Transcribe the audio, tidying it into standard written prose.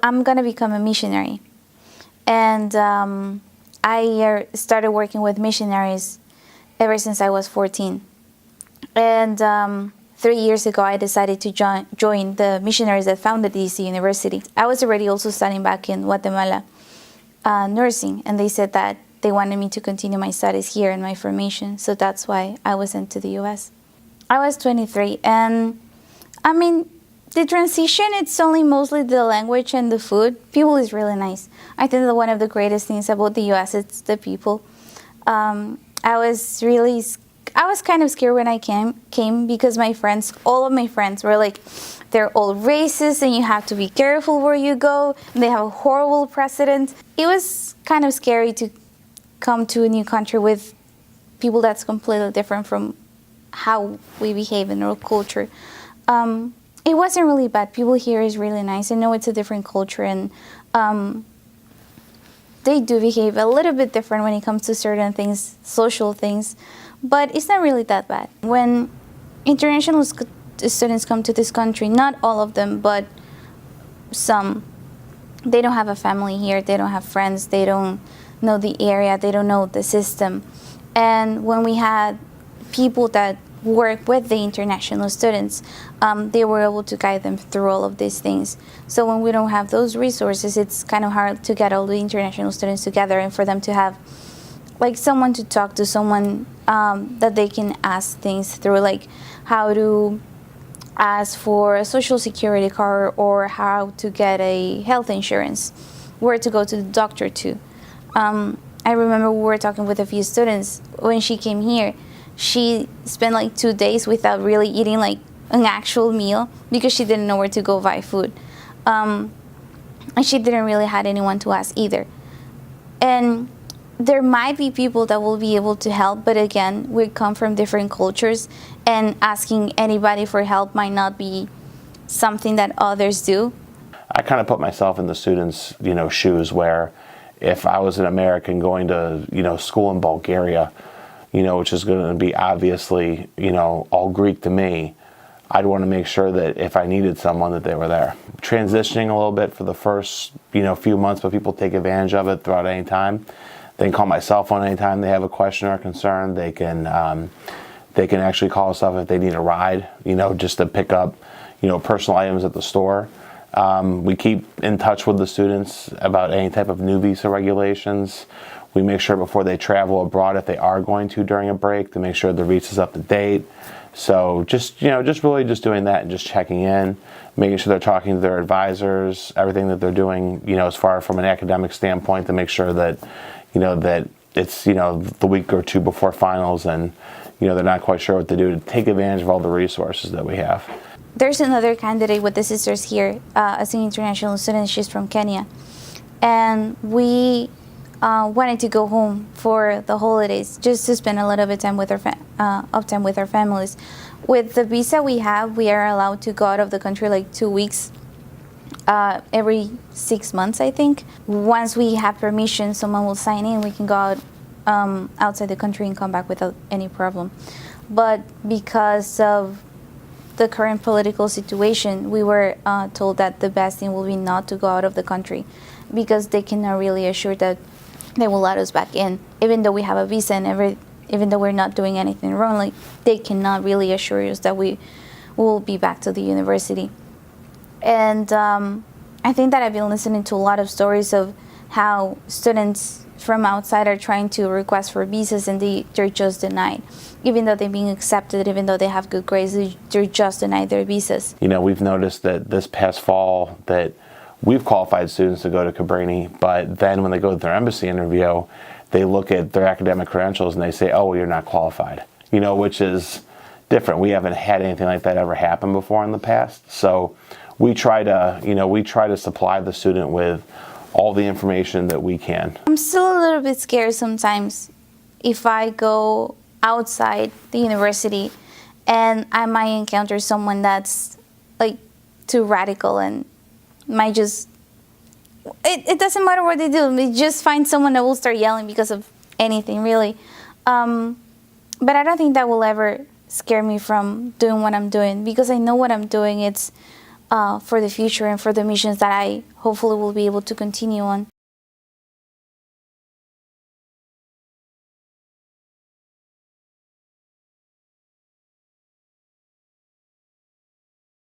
I'm going to become a missionary. And I started working with missionaries ever since I was 14. And 3 years ago, I decided to join the missionaries that founded DC University. I was already also studying back in Guatemala, nursing, and they said that they wanted me to continue my studies here and my formation, so that's why I was sent to the U.S. I was 23, and I mean, the transition, it's only mostly the language and the food. People is really nice. I think that one of the greatest things about the U.S. it's the people. I was kind of scared when I came because my friends, all of my friends were like, they're all racist and you have to be careful where you go. And they have a horrible president. It was kind of scary to come to a new country with people that's completely different from how we behave in our culture. It wasn't really bad. People here is really nice. I know it's a different culture, and they do behave a little bit different when it comes to certain things, social things, but it's not really that bad. When international students come to this country, not all of them, but some, they don't have a family here, they don't have friends, they don't know the area, they don't know the system. And when we had people that work with the international students, they were able to guide them through all of these things. So when we don't have those resources, it's kind of hard to get all the international students together and for them to have like someone to talk to, someone that they can ask things through, like how to ask for a social security card or how to get a health insurance, where to go to the doctor to. I remember we were talking with a few students when she came here. She spent like 2 days without really eating like an actual meal because she didn't know where to go buy food. And she didn't really have anyone to ask either. And there might be people that will be able to help, but again, we come from different cultures, and asking anybody for help might not be something that others do. I kind of put myself in the students', shoes, where if I was an American going to, school in Bulgaria, which is going to be obviously, all Greek to me, I'd want to make sure that if I needed someone, that they were there. Transitioning a little bit for the first, few months, but people take advantage of it throughout any time. They can call my cell phone anytime they have a question or a concern. They can actually call us up if they need a ride, just to pick up, personal items at the store. We keep in touch with the students about any type of new visa regulations. We make sure before they travel abroad, if they are going to during a break, to make sure the visa's up to date. So just really doing that and just checking in, making sure they're talking to their advisors, everything that they're doing, as far from an academic standpoint, to make sure that, that it's, the week or two before finals and, they're not quite sure what to do, to take advantage of all the resources that we have. There's another candidate with the sisters here as an international student. She's from Kenya. And we wanted to go home for the holidays, just to spend a little bit time with our families. With the visa we have, we are allowed to go out of the country like 2 weeks, every 6 months, I think. Once we have permission, someone will sign in, we can go out outside the country and come back without any problem. But because of the current political situation, we were told that the best thing will be not to go out of the country, because they cannot really assure that they will let us back in, even though we have a visa and even though we're not doing anything wrong. Like, they cannot really assure us that we will be back to the university. And I think that I've been listening to a lot of stories of how students from outside are trying to request for visas and they're just denied. Even though they're being accepted, even though they have good grades, they're just denied their visas. We've noticed that this past fall that we've qualified students to go to Cabrini, but then when they go to their embassy interview, they look at their academic credentials and they say, oh, you're not qualified, which is different. We haven't had anything like that ever happen before in the past. So we try to supply the student with all the information that we can. I'm still a little bit scared sometimes if I go outside the university and I might encounter someone that's like too radical and might just, it doesn't matter what they do, they just find someone that will start yelling because of anything, really. But I don't think that will ever scare me from doing what I'm doing, because I know what I'm doing. It's for the future and for the missions that I hopefully will be able to continue on.